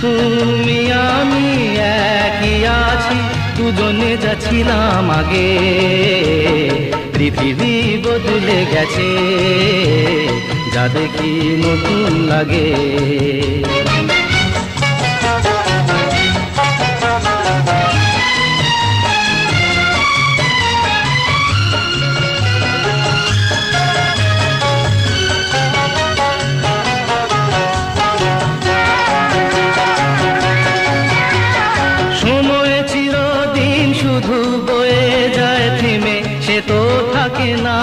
তুমি আমি একই আছি, দুজনে যাচ্ছিলাম আগে। পৃথিবী বদলে গেছে, যা দেখি নতুন লাগে। শুধু বয়ে যায় থেমে, সে তো থাকে না।